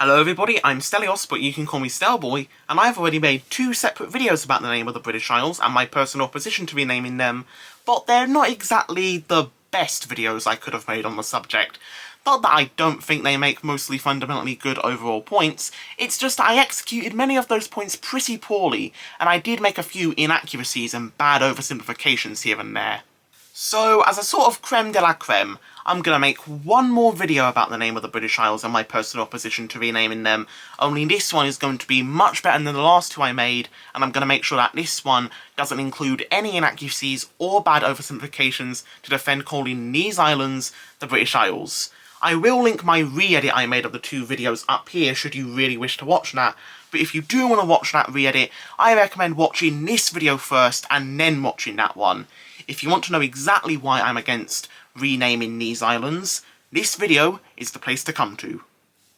Hello everybody, I'm Stelios, but you can call me Stelboy, and I've already made two separate videos about the name of the British Isles and my personal opposition to renaming them, but they're not exactly the best videos I could have made on the subject. Not that I don't think they make mostly fundamentally good overall points, it's just that I executed many of those points pretty poorly, and I did make a few inaccuracies and bad oversimplifications here and there. So, as a sort of creme de la creme, I'm gonna make one more video about the name of the British Isles and my personal opposition to renaming them, only this one is going to be much better than the last two I made, and I'm gonna make sure that this one doesn't include any inaccuracies or bad oversimplifications to defend calling these islands the British Isles. I will link my re-edit I made of the two videos up here should you really wish to watch that, but if you do want to watch that re-edit, I recommend watching this video first and then watching that one. If you want to know exactly why I'm against renaming these islands, this video is the place to come to.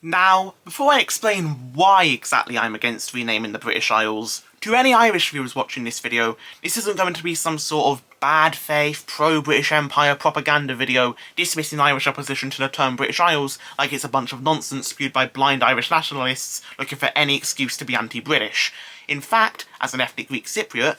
Now, before I explain why exactly I'm against renaming the British Isles, to any Irish viewers watching this video, this isn't going to be some sort of bad faith, pro-British Empire propaganda video dismissing Irish opposition to the term British Isles like it's a bunch of nonsense spewed by blind Irish nationalists looking for any excuse to be anti-British. In fact, as an ethnic Greek Cypriot,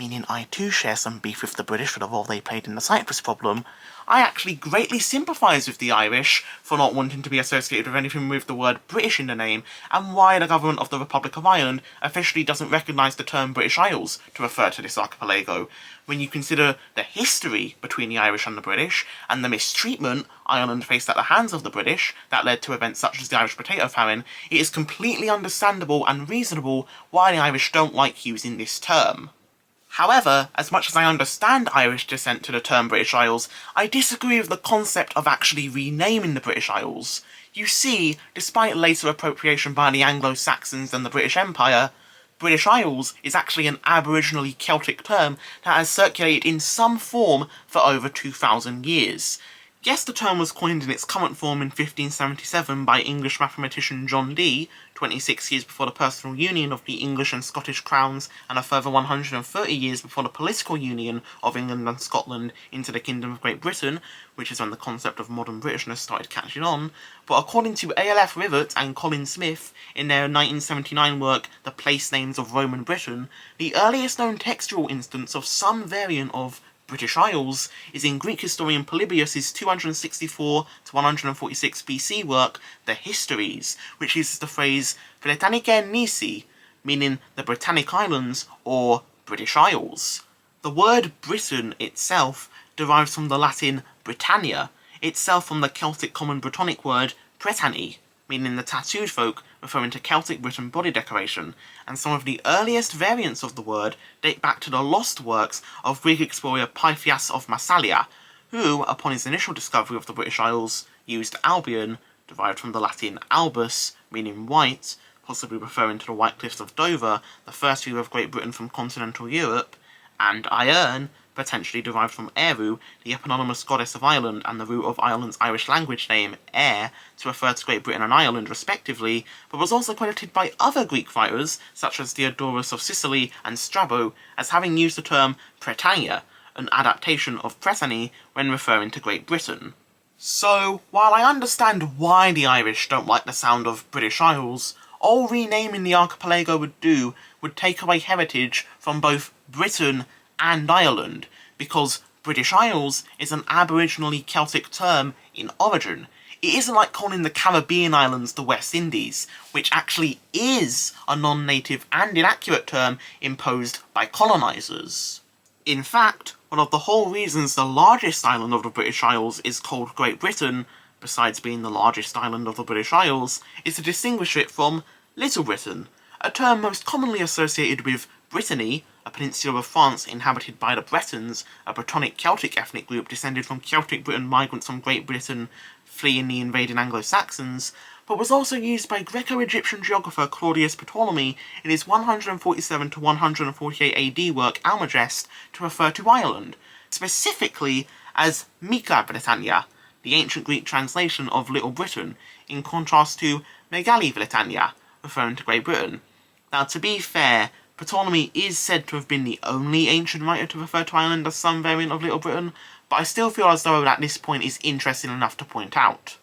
meaning I too share some beef with the British for the role they played in the Cyprus problem, I actually greatly sympathise with the Irish for not wanting to be associated with anything with the word British in the name, and why the government of the Republic of Ireland officially doesn't recognise the term British Isles to refer to this archipelago, when you consider the history between the Irish and the British, and the mistreatment Ireland faced at the hands of the British that led to events such as the Irish potato famine. It is completely understandable and reasonable why the Irish don't like using this term. However, as much as I understand Irish dissent to the term British Isles, I disagree with the concept of actually renaming the British Isles. You see, despite later appropriation by the Anglo-Saxons and the British Empire, British Isles is actually an aboriginally Celtic term that has circulated in some form for over 2,000 years. Yes, the term was coined in its current form in 1577 by English mathematician John Dee, 26 years before the personal union of the English and Scottish crowns, and a further 130 years before the political union of England and Scotland into the Kingdom of Great Britain, which is when the concept of modern Britishness started catching on, but according to A.L.F. Rivett and Colin Smith, in their 1979 work The Place Names of Roman Britain, the earliest known textual instance of some variant of British Isles is in Greek historian Polybius' 264 to 146 BC work, The Histories, which uses the phrase Britannicae Nisi, meaning the Britannic Islands or British Isles. The word Britain itself derives from the Latin Britannia, itself from the Celtic Common Brittonic word Brittany, meaning the tattooed folk, referring to Celtic Britain body decoration, and some of the earliest variants of the word date back to the lost works of Greek explorer Pythias of Massalia, who, upon his initial discovery of the British Isles, used Albion, derived from the Latin albus, meaning white, possibly referring to the White Cliffs of Dover, the first view of Great Britain from continental Europe, and Ierne, potentially derived from Eru, the eponymous goddess of Ireland and the root of Ireland's Irish language name, Air, to refer to Great Britain and Ireland respectively, but was also credited by other Greek writers, such as Diodorus of Sicily and Strabo, as having used the term Britannia, an adaptation of Brittany, when referring to Great Britain. So, while I understand why the Irish don't like the sound of British Isles, all renaming the archipelago would do would take away heritage from both Britain and Ireland, because British Isles is an aboriginally Celtic term in origin. It isn't like calling the Caribbean islands the West Indies, which actually is a non-native and inaccurate term imposed by colonisers. In fact, one of the whole reasons the largest island of the British Isles is called Great Britain, besides being the largest island of the British Isles, is to distinguish it from Little Britain, a term most commonly associated with Brittany, a peninsula of France inhabited by the Bretons, a Brittonic Celtic ethnic group descended from Celtic Britain migrants from Great Britain fleeing the invading Anglo-Saxons, but was also used by Greco-Egyptian geographer Claudius Ptolemy in his 147 to 148 AD work Almagest to refer to Ireland, specifically as Mikra Britannia, the ancient Greek translation of Little Britain, in contrast to Megali Britannia, referring to Great Britain. Now, to be fair, Ptolemy is said to have been the only ancient writer to refer to Ireland as some variant of Little Britain, but I still feel as though at this point is interesting enough to point out.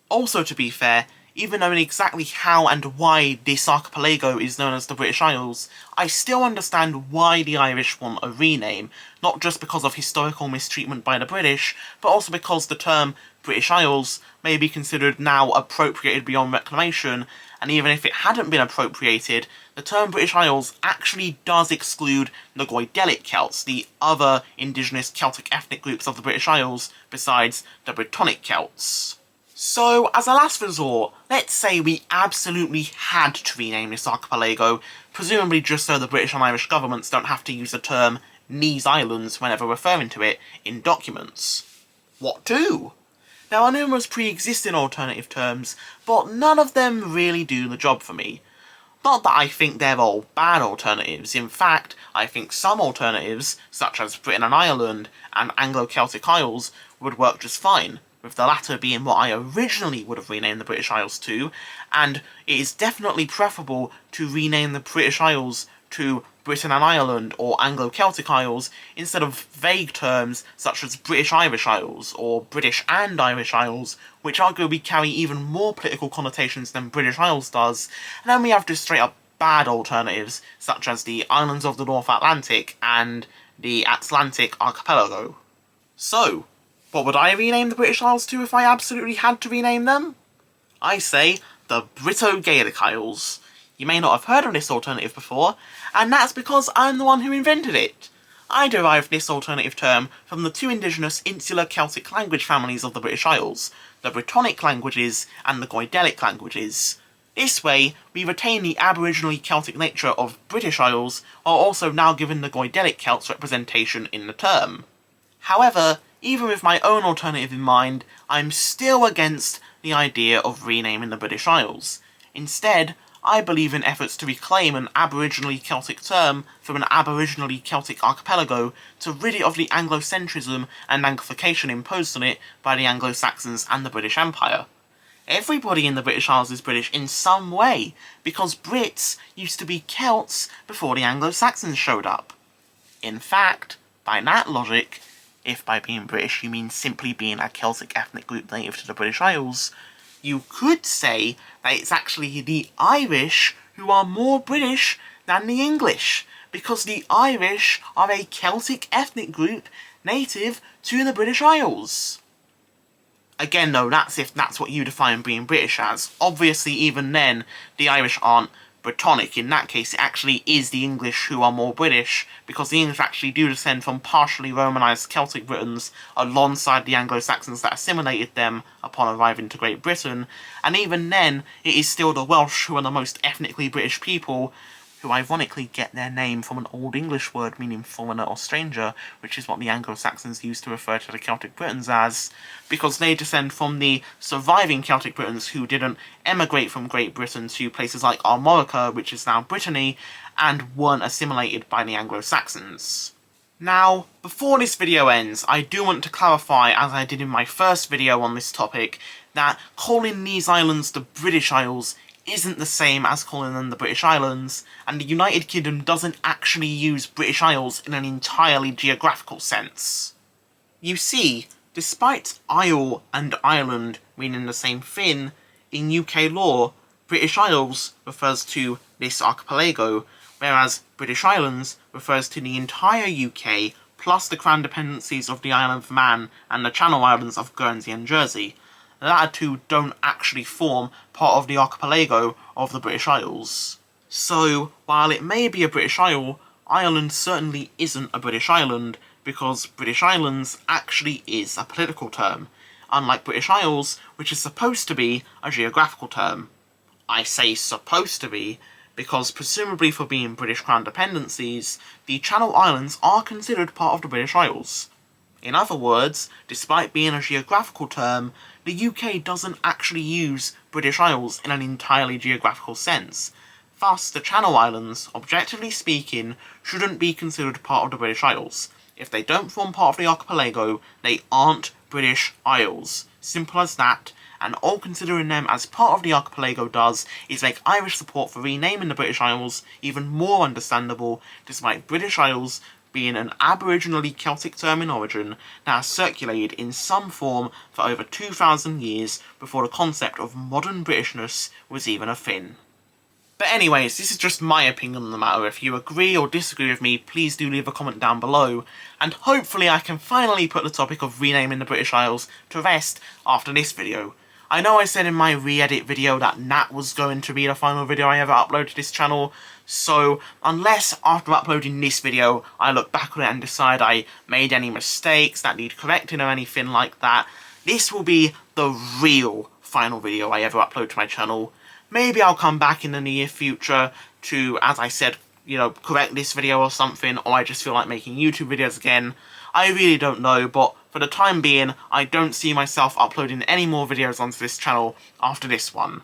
Also, to be fair, even knowing exactly how and why this archipelago is known as the British Isles, I still understand why the Irish want a rename, not just because of historical mistreatment by the British, but also because the term British Isles may be considered now appropriated beyond reclamation, and even if it hadn't been appropriated, the term British Isles actually does exclude the Goidelic Celts, the other indigenous Celtic ethnic groups of the British Isles, besides the Brittonic Celts. So, as a last resort, let's say we absolutely had to rename this archipelago, presumably just so the British and Irish governments don't have to use the term these islands whenever referring to it in documents. What to? There are numerous pre-existing alternative terms, but none of them really do the job for me. Not that I think they're all bad alternatives. In fact, I think some alternatives, such as Britain and Ireland and Anglo-Celtic Isles, would work just fine, with the latter being what I originally would have renamed the British Isles to, and it is definitely preferable to rename the British Isles to Britain and Ireland or Anglo-Celtic Isles instead of vague terms such as British Irish Isles or British and Irish Isles, which arguably carry even more political connotations than British Isles does, and then we have just straight up bad alternatives such as the Islands of the North Atlantic and the Atlantic Archipelago. So, what would I rename the British Isles to if I absolutely had to rename them? I say the Brito-Gaelic Isles. You may not have heard of this alternative before, and that's because I'm the one who invented it. I derived this alternative term from the two indigenous insular Celtic language families of the British Isles, the Brittonic languages and the Goidelic languages. This way, we retain the aboriginally Celtic nature of British Isles, while also now giving the Goidelic Celts representation in the term. However, even with my own alternative in mind, I'm still against the idea of renaming the British Isles. Instead, I believe in efforts to reclaim an aboriginally Celtic term from an aboriginally Celtic archipelago to rid it of the Anglocentrism and Anglification imposed on it by the Anglo-Saxons and the British Empire. Everybody in the British Isles is British in some way, because Brits used to be Celts before the Anglo-Saxons showed up. In fact, by that logic, if by being British you mean simply being a Celtic ethnic group native to the British Isles, you could say that it's actually the Irish who are more British than the English, because the Irish are a Celtic ethnic group native to the British Isles. Again though, that's if that's what you define being British as. Obviously even then, the Irish aren't Brittonic. In that case, it actually is the English who are more British, because the English actually do descend from partially Romanised Celtic Britons alongside the Anglo-Saxons that assimilated them upon arriving to Great Britain, and even then, it is still the Welsh who are the most ethnically British people, who ironically get their name from an Old English word meaning foreigner or stranger, which is what the Anglo-Saxons used to refer to the Celtic Britons as, because they descend from the surviving Celtic Britons who didn't emigrate from Great Britain to places like Armorica, which is now Brittany, and weren't assimilated by the Anglo-Saxons. Now, before this video ends, I do want to clarify, as I did in my first video on this topic, that calling these islands the British Isles isn't the same as calling them the British Islands, and the United Kingdom doesn't actually use British Isles in an entirely geographical sense. You see, despite Isle and Island meaning the same thing, in UK law, British Isles refers to this archipelago, whereas British Islands refers to the entire UK plus the Crown dependencies of the Isle of Man and the Channel Islands of Guernsey and Jersey. The latter two don't actually form part of the archipelago of the British Isles. So, while it may be a British Isle, Ireland certainly isn't a British island, because British Islands actually is a political term, unlike British Isles, which is supposed to be a geographical term. I say supposed to be, because presumably for being British Crown dependencies, the Channel Islands are considered part of the British Isles. In other words, despite being a geographical term, the UK doesn't actually use British Isles in an entirely geographical sense. Thus, the Channel Islands, objectively speaking, shouldn't be considered part of the British Isles. If they don't form part of the archipelago, they aren't British Isles. Simple as that, and all considering them as part of the archipelago does is make Irish support for renaming the British Isles even more understandable, despite British Isles being an aboriginally Celtic term in origin that has circulated in some form for over 2,000 years before the concept of modern Britishness was even a thing. But anyways, this is just my opinion on the matter. If you agree or disagree with me, please do leave a comment down below, and hopefully I can finally put the topic of renaming the British Isles to rest after this video. I know I said in my re-edit video that that was going to be the final video I ever upload to this channel, so unless after uploading this video I look back on it and decide I made any mistakes that need correcting or anything like that, this will be the real final video I ever upload to my channel. Maybe I'll come back in the near future to, as I said, correct this video or something, or I just feel like making YouTube videos again. I really don't know, but for the time being, I don't see myself uploading any more videos onto this channel after this one.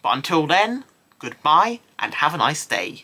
But until then, goodbye, and have a nice day.